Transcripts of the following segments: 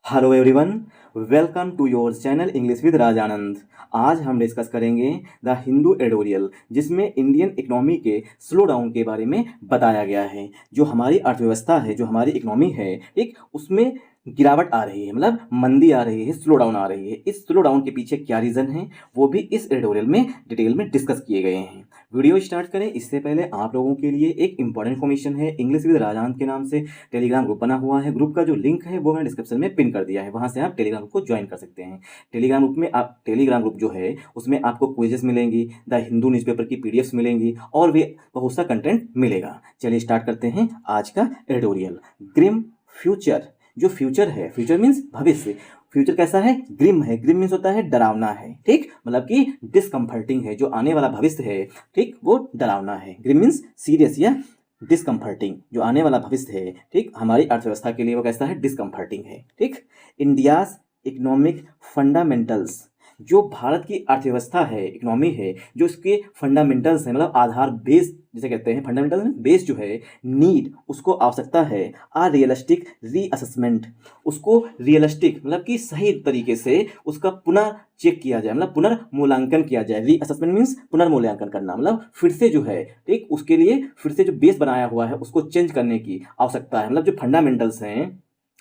Hello everyone, welcome to your channel English with Rajanand. आज हम discuss करेंगे द हिंदू एडिटोरियल, जिसमें इंडियन इकोनॉमी के स्लो डाउन के बारे में बताया गया है। जो हमारी अर्थव्यवस्था है, जो हमारी इकोनॉमी है, ठीक, उसमें गिरावट आ रही है, मतलब मंदी आ रही है, स्लो डाउन आ रही है। इस स्लो डाउन के पीछे क्या रीज़न है, वो भी इस एडिटोरियल में डिटेल में डिस्कस किए गए हैं। वीडियो स्टार्ट करें इससे पहले आप लोगों के लिए एक इंपॉर्टेंट इन्फॉर्मेशन है। इंग्लिश विद राजानंद के नाम से टेलीग्राम ग्रुप बना हुआ है। ग्रुप का जो लिंक है वो मैंने डिस्क्रिप्शन में पिन कर दिया है, वहाँ से आप टेलीग्राम ग्रुप को ज्वाइन कर सकते हैं। टेलीग्राम ग्रुप जो है उसमें आपको क्विजेस मिलेंगी, द हिंदू न्यूज़पेपर की पीडीएफ्स मिलेंगी और भी बहुत सा कंटेंट मिलेगा। चलिए स्टार्ट करते हैं आज का एडिटोरियल। ग्रिम फ्यूचर, जो फ्यूचर है, फ्यूचर मीन्स भविष्य। फ्यूचर कैसा है? ग्रिम है। ग्रिम मीन्स होता है डरावना है, ठीक, मतलब कि डिसकम्फर्टिंग है। जो आने वाला भविष्य है, ठीक, वो डरावना है। ग्रिम मीन्स सीरियस या डिसकम्फर्टिंग। जो आने वाला भविष्य है, ठीक, हमारी अर्थव्यवस्था के लिए वो कैसा है? डिसकम्फर्टिंग है, ठीक। इंडियाज इकोनॉमिक फंडामेंटल्स, जो भारत की अर्थव्यवस्था है, इकोनॉमी है, जो इसके फंडामेंटल्स हैं, मतलब आधार, बेस जिसे कहते हैं, फंडामेंटल बेस जो है, नीड, उसको आवश्यकता है आ रियलिस्टिक रीअसेसमेंट। उसको रियलिस्टिक मतलब कि सही तरीके से उसका पुनः चेक किया जाए, मतलब पुनर्मूल्यांकन किया जाए। रीअसेसमेंट मीन्स पुनर्मूल्यांकन करना, मतलब फिर से जो है, ठीक, उसके लिए फिर से जो बेस बनाया हुआ है उसको चेंज करने की आवश्यकता है। मतलब जो फंडामेंटल्स हैं,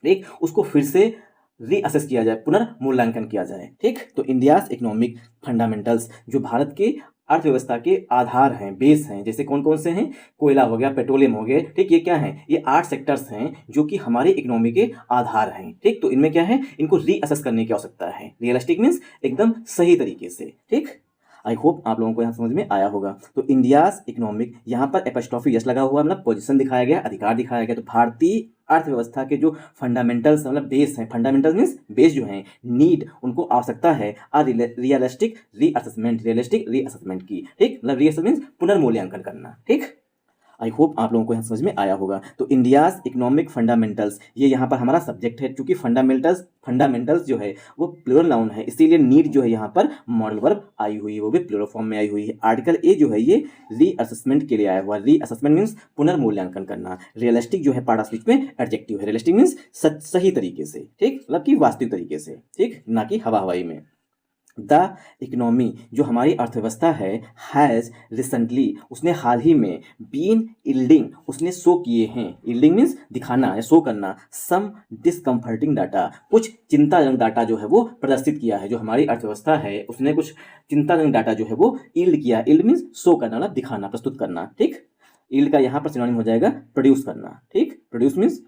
ठीक, उसको फिर से रीअसेस किया जाए, पुनर्मूल्यांकन किया जाए, ठीक। तो इंडियाज इकोनॉमिक फंडामेंटल्स, जो भारत के अर्थव्यवस्था के आधार हैं, बेस हैं, जैसे कौन कौन से हैं? कोयला हो गया, पेट्रोलियम हो गए, ठीक। ये क्या है? ये 8 सेक्टर्स हैं जो कि हमारी इकोनॉमी के आधार हैं, ठीक। तो इनमें क्या है? इनको रीअसेस करने की आवश्यकता है। रियलिस्टिक मीन्स एकदम सही तरीके से, ठीक। आई होप आप लोगों को यहाँ समझ में आया होगा। तो इंडियाज इकोनॉमिक, यहाँ पर एपस्ट्रॉफी यस लगा हुआ, मतलब पोजीशन दिखाया गया, अधिकार दिखाया गया। तो भारतीय अर्थव्यवस्था के जो फंडामेंटल्स, मतलब बेस हैं, फंडामेंटल्स मीन्स बेस जो हैं, नीड, उनको आवश्यकता है रियलिस्टिक रीअसेसमेंट की, ठीक, मतलब रीअसेसमेंट पुनर्मूल्यांकन करना, ठीक। आई होप आप लोगों को यहाँ समझ में आया होगा। तो इंडियाज इकोनॉमिक फंडामेंटल्स, ये यहाँ पर हमारा सब्जेक्ट है। क्योंकि फंडामेंटल्स जो है वो प्लूरल नाउन है, इसीलिए नीड जो है यहाँ पर मॉडल वर्ब आई हुई है, वो भी प्लूरल फॉर्म में आई हुई है। आर्टिकल ए जो है ये रीअसेसमेंट के लिए आया हुआ। रीअसेसमेंट मीन्स पुनर्मूल्यांकन करना। रियलिस्टिक जो है पार्ट ऑफ स्पीच में एडजेक्टिव है। रियलिस्टिक मीन्स सही तरीके से, ठीक, मतलब कि वास्तविक तरीके से, ठीक, ना कि हवा हवाई में। द इकोनॉमी, जो हमारी अर्थव्यवस्था है, हैज़ रिसेंटली, उसने हाल ही में, बीन इल्डिंग, उसने शो किए हैं। इल्डिंग मीन्स दिखाना या शो करना। सम डिसकम्फर्टिंग डाटा, कुछ चिंताजनक डाटा जो है वो प्रदर्शित किया है। जो हमारी अर्थव्यवस्था है उसने कुछ चिंताजनक डाटा जो है वो ईल्ड किया। ईल्ड मीन्स शो करना, मतलब दिखाना, प्रस्तुत करना, ठीक। ईल्ड का यहाँ पर सिनोनिम हो जाएगा प्रोड्यूस करना, ठीक। प्रोड्यूस मीन्स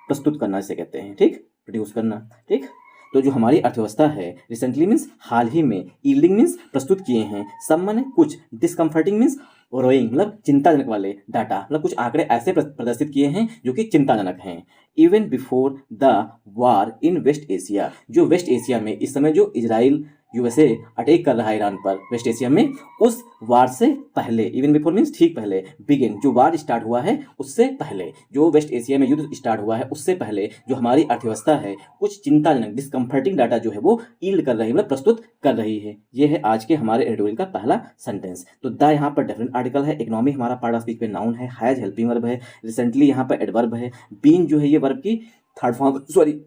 प्रस्तुत करना इसे कहते हैं, ठीक, प्रोड्यूस करना, ठीक। तो जो हमारी अर्थव्यवस्था है, रिसेंटली मीन्स हाल ही में, ईल्डिंग मीन्स प्रस्तुत किए हैं, सम माने कुछ, डिसकम्फर्टिंग मीन्स रोइंग, मतलब चिंताजनक वाले डाटा, मतलब कुछ आंकड़े ऐसे प्रदर्शित किए हैं जो कि चिंताजनक हैं। Even before the war in West Asia, जो वेस्ट एशिया में इस समय जो इजराइल यूएसए अटैक कर रहा है ईरान पर, वेस्ट एशिया में, उस वार से पहले, इवन बिफोर मीन्स ठीक पहले, बिगिन, जो वार स्टार्ट हुआ है उससे पहले, जो वेस्ट एशिया में युद्ध स्टार्ट हुआ है उससे पहले, जो हमारी अर्थव्यवस्था है कुछ चिंताजनक डिसकम्फर्टिंग डाटा जो है वो ईल्ड कर रही है, मतलब प्रस्तुत कर रही है। ये है आज के हमारे एडिटोरियल का पहला सेंटेंस। तो द यहाँ पर डेफिनेट आर्टिकल है। इकोनॉमी हमारा पार्ट ऑफ स्पीच पे नाउन है। हैज हेल्पिंग वर्ब है। रिसेंटली यहाँ पर एडवर्ब है। बीन जो है ये वर्ब की थर्ड फॉर्म, सॉरी,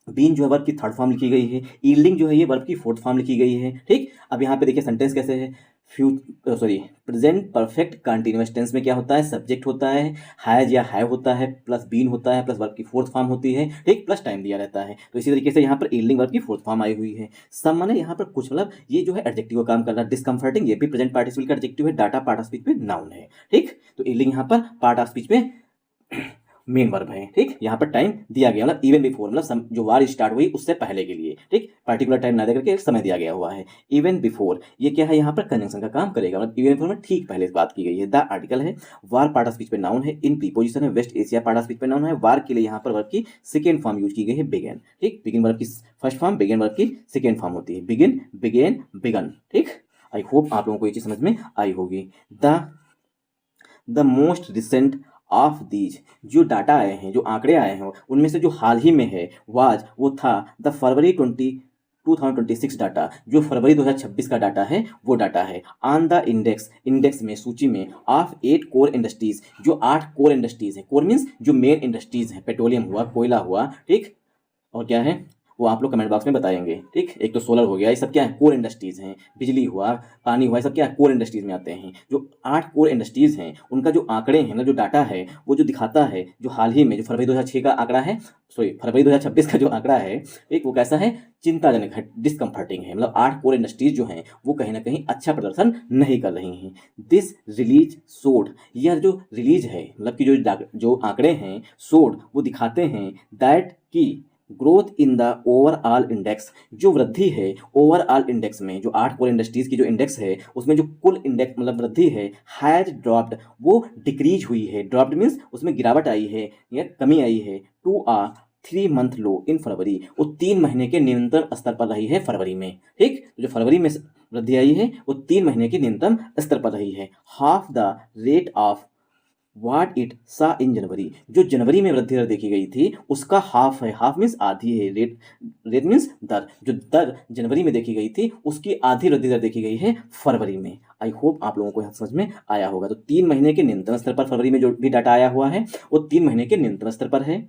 बीन जो है वर्ब की थर्ड फॉर्म लिखी गई है। ईल्डिंग जो है ये वर्ब की फोर्थ फॉर्म लिखी गई है, ठीक। अब यहाँ पे देखिए सेंटेंस कैसे है। प्रेजेंट परफेक्ट कंटिन्यूअस टेंस में क्या होता है? सब्जेक्ट होता है, हैज या हैव होता है, प्लस बीन होता है, प्लस वर्ब की फोर्थ फॉर्म होती है, ठीक, प्लस टाइम दिया रहता है। तो इसी तरीके से यहाँ पर ईल्डिंग वर्ब की फोर्थ फॉर्म आई हुई है। सम माने यहाँ पर कुछ, मतलब ये जो है एडजेक्टिव का काम कर रहा है। डिसकम्फर्टिंग, ये भी प्रेजेंट पार्टिसिपल का एडजेक्टिव है। डाटा पार्ट ऑफ स्पीच में नाउन है, ठीक। तो ईल्डिंग यहाँ पर पार्ट ऑफ स्पीच में मेन वर्ब है, ठीक। यहाँ पर टाइम दिया गया, मतलब इवन बिफोर, मतलब जो वार स्टार्ट हुई उससे पहले के लिए, ठीक, पर्टिकुलर टाइम ना दे करके एक समय दिया गया हुआ है। इवन बिफोर ये क्या है? यहाँ पर कंजंक्शन का काम करेगा, मतलब इवन बिफोर में ठीक पहले बात की गई है। द आर्टिकल है। वार पार्ट ऑफ स्पीच पे नाउन है। इन प्रीपोजिशन है। West Asia part of speech पे नाउन है। वार के लिए यहाँ पर वर्ब की सेकेंड फॉर्म यूज की गई है, बिगेन, ठीक। बिगिन वर्ब की फर्स्ट फॉर्म, बिगेन वर्ब की सेकेंड फॉर्म होती है। बिगिन, बिगेन, बिगन, ठीक। आई होप आप लोगों को ये चीज समझ में आई होगी। The most recent of these, जो डाटा आए हैं, जो आंकड़े आए हैं, उनमें से जो हाल ही में है, वो था द फरवरी 2026 डाटा, जो फरवरी 2026 का डाटा है वो डाटा है। ऑन द इंडेक्स में, सूची में, ऑफ 8 कोर इंडस्ट्रीज, जो 8 कोर इंडस्ट्रीज है। कोर मीन्स जो मेन इंडस्ट्रीज है, पेट्रोलियम हुआ, कोयला हुआ, ठीक, और क्या है, वो आप लोग कमेंट बॉक्स में बताएंगे। ठीक, एक तो सोलर हो गया, ये सब क्या है, कोर इंडस्ट्रीज़ हैं। बिजली हुआ, पानी हुआ, ये सब क्या है, कोर इंडस्ट्रीज़ में आते हैं। जो 8 कोर इंडस्ट्रीज़ हैं उनका जो आंकड़े हैं, मतलब जो डाटा है, वो जो दिखाता है, जो हाल ही में जो फरवरी 2006 का आंकड़ा है, सॉरी फरवरी 2026 का जो आंकड़ा है, एक वो कैसा है, चिंताजनक है, डिस्कम्फर्टिंग है। मतलब 8 कोर इंडस्ट्रीज जो हैं वो कहीं ना कहीं अच्छा प्रदर्शन नहीं कर रही हैं। दिस रिलीज सोड, यह जो रिलीज है, मतलब कि जो आंकड़े हैं सोड, वो दिखाते हैं दैट की growth in the overall index, जो वृद्धि है ओवरऑल इंडेक्स में, जो 8 कोर इंडस्ट्रीज की जो इंडेक्स है उसमें जो कुल इंडेक्स मतलब वृद्धि है, हैज ड्रॉप्ड, वो डिक्रीज हुई है। ड्रॉप्ड मीन्स उसमें गिरावट आई है या कमी आई है, टू आ 3 मंथ लो इन फरवरी, वो 3 महीने के न्यूनतम स्तर पर रही है फरवरी में। ठीक, तो जो फरवरी में वृद्धि आई है वो 3 महीने के न्यूनतम स्तर पर रही है। Half the rate of what it सा इन जनवरी, जो जनवरी में वृद्धि दर देखी गई थी उसका हाफ है। हाफ मीन्स आधी है, रेट रेट मीन्स दर, जो दर जनवरी में देखी गई थी उसकी आधी वृद्धि दर देखी गई है फरवरी में। आई होप आप लोगों को यहाँ समझ में आया होगा। तो 3 महीने के न्यूनतम स्तर पर फरवरी में जो भी डाटा आया हुआ है वो 3 महीने के न्यूनतम स्तर पर है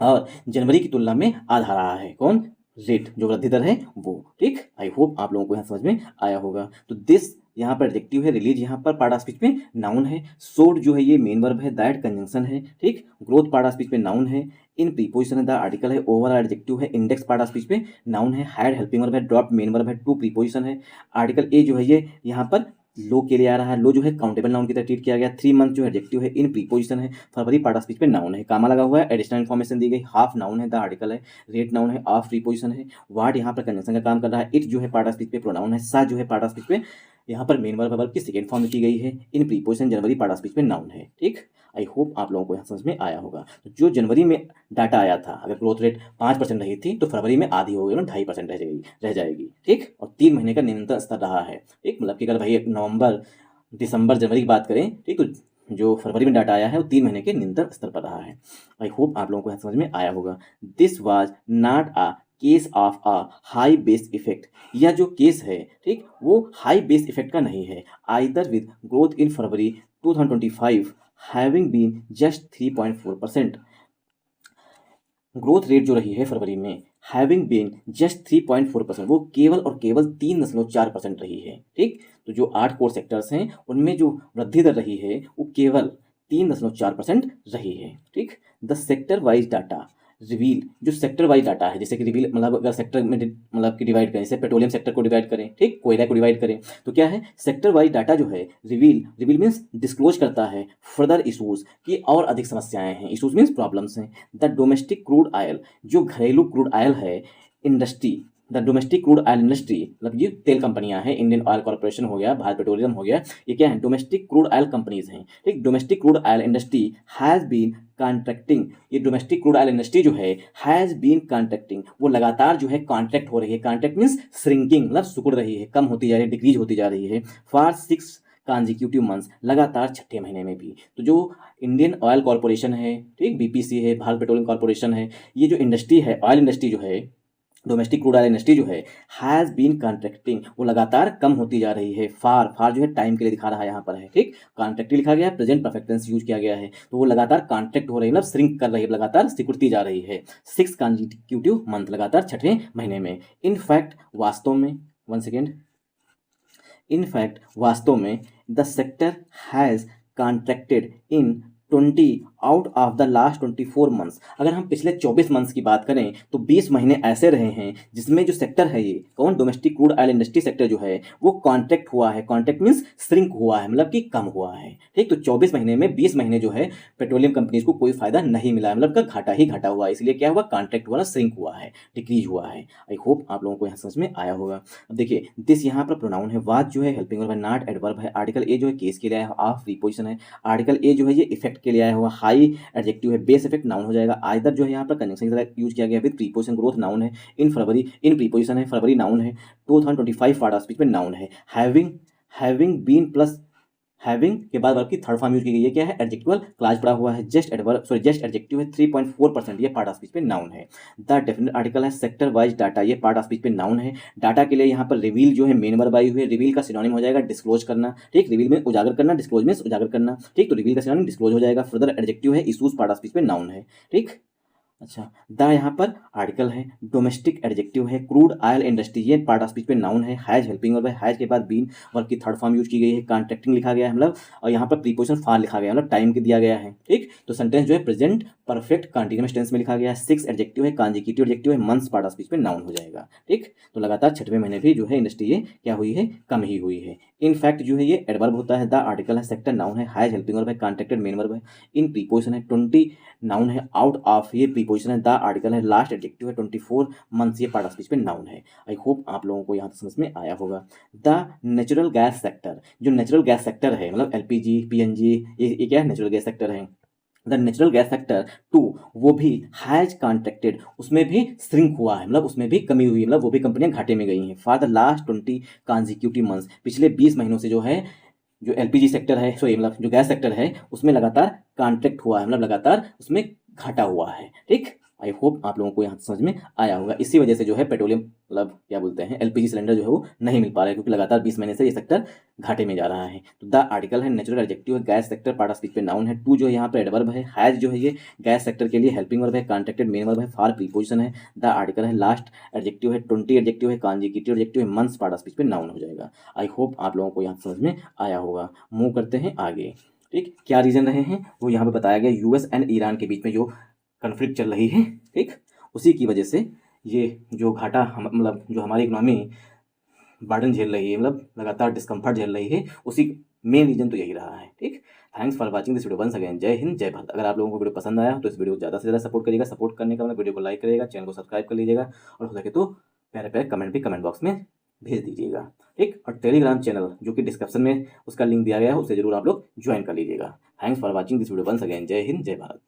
और जनवरी की तुलना में आधा रहा है। कौन, रेट, जो वृद्धि दर है वो। ठीक, आई होप आप लोगों को यहाँ समझ में आया होगा। तो दिस यहाँ पर एडजेक्टिव है, रिलीज यहाँ पर पार्ट ऑफ स्पीच में नाउन है, सोड जो है ये मेन वर्ब है, दैट कंजंक्शन है। ठीक, ग्रोथ पार्ट ऑफ स्पीच में नाउन है, इन प्रीपोजिशन है, द आर्टिकल है, ओवर एडजेक्टिव है, इंडेक्स पार्ट ऑफ स्पीच में नाउन है, हैड हेल्पिंग वर्ब है, ड्रॉप मेन वर्ब है, टू प्रीपोजिशन है, आर्टिकल ए जो है ये यहाँ पर लो के लिए आ रहा है, लो जो है काउंटेबल नाउन की तरह ट्रीट किया गया। 3 मंथ जो एडजेक्टिव है, इन प्रीपोजिशन है, फरवरी पार्ट ऑफ स्पीच पे नाउन है, कामा लगा हुआ है, एडिशनल इन्फॉर्मेशन दी गई, हाफ नाउन है, द आर्टिकल है, रेट नाउन है, ऑफ प्रीपोजिशन है, वार्ड यहाँ पर कंजंक्शन का काम कर रहा है, इट जो है पार्ट ऑफ स्पीच पे प्रोनाउन है, सा जो है पार्ट ऑफ स्पीच पे यहाँ पर मेन वर्ब की सेकेंड फॉर्म की गई है, इन प्रीपोजिशन जनवरी पार्ट ऑफ स्पीच पे नाउन है। ठीक, आई होप आप लोगों को यहाँ समझ में आया होगा। तो जो जनवरी में डाटा आया था, अगर ग्रोथ रेट 5% रही थी तो फरवरी में आधी हो गई ना, 2.5% रह जाएगी। ठीक, और 3 महीने का न्यूनतम स्तर रहा है। ठीक, मतलब कि अगर भाई नवंबर दिसंबर जनवरी की बात करें, ठीक, तो जो फरवरी में डाटा आया है वो 3 महीने के न्यूनतम स्तर पर रहा है। आई होप आप लोगों को यहाँ समझ में आया होगा। This was not a case of a high base effect, यह जो केस है, ठीक, वो हाई बेस इफेक्ट का नहीं है। Either with growth in February 2025 having been just 3.4%, growth rate जो रही है फरवरी में हैविंग बीन जस्ट 3.4%, वो केवल और केवल 3.4% रही है। ठीक, तो जो 8 कोर सेक्टर्स हैं उनमें जो वृद्धि दर रही है वो केवल 3.4% रही है। ठीक, the sector wise data reveal, जो सेक्टर वाइज डाटा है, जैसे कि रिवील मतलब अगर सेक्टर में मतलब कि डिवाइड करें, जैसे पेट्रोलियम सेक्टर को डिवाइड करें, ठीक, कोयला को डिवाइड करें, तो क्या है, सेक्टर वाइज डाटा जो है रिवील मीन्स डिस्क्लोज करता है फर्दर इशूज़ की, और अधिक समस्याएं हैं, इशूज़ मीन्स प्रॉब्लम्स हैं। द डोमेस्टिक क्रूड ऑयल, जो घरेलू क्रूड ऑयल है industry, the domestic crude oil industry, मतलब ये तेल कंपनियां हैं, इंडियन ऑयल कॉर्पोरेशन हो गया, भारत पेट्रोलियम हो गया, ये क्या है, डोमेस्टिक क्रूड ऑयल कंपनीज हैं। ठीक, domestic crude oil industry has been contracting, ये डोमेस्टिक क्रूड ऑयल इंडस्ट्री जो है हैज़ बीन कॉन्ट्रैक्टिंग, वो लगातार जो है कॉन्ट्रैक्ट हो रही है, कॉन्ट्रैक्ट मीन्स श्रिंकिंग, मतलब सिकुड़ रही है, कम होती जा रही है, डिक्रीज होती जा रही है, फॉर 6 कॉन्जिक्यूटिव मंथ्स, लगातार छठे महीने में भी। तो जो इंडियन ऑयल कॉर्पोरेशन है, ठीक, बीपीसी है, भारत पेट्रोलियम कॉर्पोरेशन है, ये जो इंडस्ट्री है, ऑयल इंडस्ट्री जो है, डोमेस्टिक क्रूड ऑयल इंडस्ट्री जो है हैज़ बीन कॉन्ट्रैक्टिंग, वो लगातार कम होती जा रही है। फार जो है टाइम के लिए दिखा रहा है यहाँ पर है। ठीक, कॉन्ट्रैक्टिव लिखा गया है, प्रेजेंट परफेक्ट टेंस यूज किया गया है, तो वो लगातार कॉन्ट्रैक्ट हो रही है, मतलब श्रिंक कर रही है, लगातार सिकुड़ती जा रही है। 6 कॉन्जिक्यूटिव मंथ, लगातार छठे महीने में। इनफैक्ट वास्तव में, वन सेकेंड, इनफैक्ट वास्तव में the sector has contracted in 20 out of the last 24 months, अगर हम पिछले 24 मंथ्स की बात करें तो 20 महीने ऐसे रहे हैं जिसमें जो सेक्टर है, ये कौन, domestic crude oil industry sector जो है वो कॉन्ट्रैक्ट हुआ है, कॉन्ट्रैक्ट मीन्स श्रिंक हुआ है, मतलब कि कम हुआ है। ठीक, तो 24 महीने में 20 महीने जो है पेट्रोलियम कंपनीज को कोई फायदा नहीं मिला है, मतलब का घाटा ही घाटा हुआ है, इसलिए क्या हुआ, कॉन्ट्रैक्ट हुआ ना, श्रिंक हुआ है, डिक्रीज हुआ है। आई होप आप लोगों को यहाँ समझ में आया होगा। अब देखिए, दिस यहाँ पर प्रोनाउन है, वाज जो है हेल्पिंग वर्ब है, नॉट एडवर्ब है, आर्टिकल ए जो है केस के लिए आया हुआ, ऑफ प्रीपोजिशन है, आर्टिकल ए जो है ये इफेक्ट के लिए आया हुआ, हाई एडजेक्टिव है, बेस इफेक्ट नाउन हो जाएगा, आइदर जो है यहाँ पर कंजंक्शन की तरह यूज किया गया विद प्रीपोजिशन, ग्रोथ नाउन है, इन फरवरी इन प्रीपोजिशन है, फरवरी नाउन है, 2025 पार्ट ऑफ स्पीच में नाउन है, हैविंग बीन प्लस हैविंग के बाद वर्ब की थर्ड फॉर्म यूज की गई है, क्या है, एडजेक्टिवल क्लास पड़ा हुआ है, जस्ट एडजेक्टिव है, 3.4%, ये पार्ट ऑफ स्पीच पे नाउन है। द डेफिनेट आर्टिकल है, सेक्टर वाइज डाटा, ये पार्ट ऑफ स्पीच पे नाउन है। डाटा के लिए यहाँ पर रिवील जो है मेन वर्ब आई हुई है, रिवील का सिनोनिम हो जाएगा डिस्क्लोज करना। ठीक, रिवील में उजागर करना, डिस्क्लोज में उजागर करना। ठीक, तो रिवील का सिनोनिम डिस्क्लोज हो जाएगा। फर्दर एडजेक्टिव है, इशूज, पार्ट ऑफ स्पीच पे नाउन है। ठीक, अच्छा, द यहाँ पर आर्टिकल है, डोमेस्टिक एडजेक्टिव है, क्रूड ऑयल इंडस्ट्री ये पार्ट ऑफ स्पीच पे नाउन है, हैज हेल्पिंग वर्ब है, हैज के बाद बीन वर्ब की थर्ड फॉर्म यूज की गई है, कॉन्ट्रैक्टिंग लिखा गया है मतलब, और यहाँ पर प्रीपोजिशन फॉर लिखा गया है मतलब टाइम के दिया गया है। ठीक, तो सेंटेंस जो है प्रेजेंट परफेक्ट कंटीन्यूअस टेंस में लिखा गया है, 6 एडजेक्टिव है, कॉन्जिक्यूटिव एडजेक्टिव है, मंथ्स पार्ट ऑफ स्पीच पे नाउन हो जाएगा। ठीक, तो लगातार 6वें महीने भी जो है इंडस्ट्री ये क्या हुई है, कम ही हुई है। इनफैक्ट जो है ये एडवर्ब होता है, द आर्टिकल है, सेक्टर नाउन है, हैज हेल्पिंग वर्ब है, कॉन्ट्रैक्टेड मेन वर्ब है, इन प्रीपोजिशन है, 20 नाउन है, आउट ऑफ ये प्रीपोजिशन है, द आर्टिकल है, लास्ट एडजेक्टिव है, 24 मंथ्स ये पार्ट ऑफ स्पीच पे नाउन है। आई होप आप लोगों को यहाँ तक समझ में आया होगा। द नेचुरल गैस सेक्टर, जो नेचुरल गैस सेक्टर है मतलब एलपीजी पीएनजी ये क्या है, नेचुरल गैस सेक्टर है। The natural gas sector too वो भी हैज कॉन्ट्रैक्टेड उसमें भी श्रिंक हुआ है मतलब उसमें भी कमी हुई है मतलब वो भी कंपनियां घाटे में गई हैं। For the last 20 consecutive months पिछले 20 महीनों से जो है जो एलपीजी सेक्टर है सॉरी मतलब जो गैस सेक्टर है उसमें लगातार कॉन्ट्रैक्ट हुआ है मतलब लगातार उसमें घाटा हुआ है। ठीक, आई होप आप लोगों को यहाँ समझ में आया होगा। इसी वजह से जो है पेट्रोलियम मतलब क्या बोलते हैं एलपीजी सिलेंडर जो है वो नहीं मिल पा रहा है क्योंकि लगातार 20 महीने से ये सेक्टर घाटे में जा रहा है। तो द आर्टिकल है, नेचुरल एडजेक्टिव है, gas sector part of speech पे नाउन है, टू जो है यहाँ पे एडवर्ब है, हैज जो है ये गैस सेक्टर के लिए हेल्पिंग वर्ब है, कॉन्ट्रैक्टेड मेन वर्ब है, फॉर प्रीपोजिशन है, द आर्टिकल है, लास्ट एडजेक्टिव है, 20 एडजेक्टिव है, कॉन्जिक्यूटिव एडजेक्टिव है, मंथ्स पार्ट ऑफ स्पीच पे नाउन हो जाएगा। आई होप आप लोगों को यहाँ समझ में आया होगा। मूव करते हैं आगे। ठीक, क्या रीजन रहे हैं वो यहाँ पे बताया गया, यूएस एंड ईरान के बीच में जो कन्फ्लिक्ट चल रही है, ठीक, उसी की वजह से ये जो घाटा मतलब जो हमारी इकोनॉमी बर्डन झेल रही है मतलब लगातार डिस्कम्फर्ट झेल रही है उसी मेन रीजन तो यही रहा है। ठीक, thanks for watching this video once again. जय हिंद जय भारत। अगर आप लोगों को वीडियो पसंद आया तो इस वीडियो को ज़्यादा से ज़्यादा सपोर्ट करिएगा। सपोर्ट करने का मतलब वीडियो को लाइक करिएगा, चैनल को सब्सक्राइब कर लीजिएगा और हो सके तो प्यारे प्यारे कमेंट भी कमेंट बॉक्स में भेज दीजिएगा। ठीक, और टेलीग्राम चैनल जो कि डिस्क्रिप्शन में उसका लिंक दिया गया है उसे जरूर आप लोग ज्वाइन कर लीजिएगा। Thanks for watching this video once again. जय हिंद जय भारत।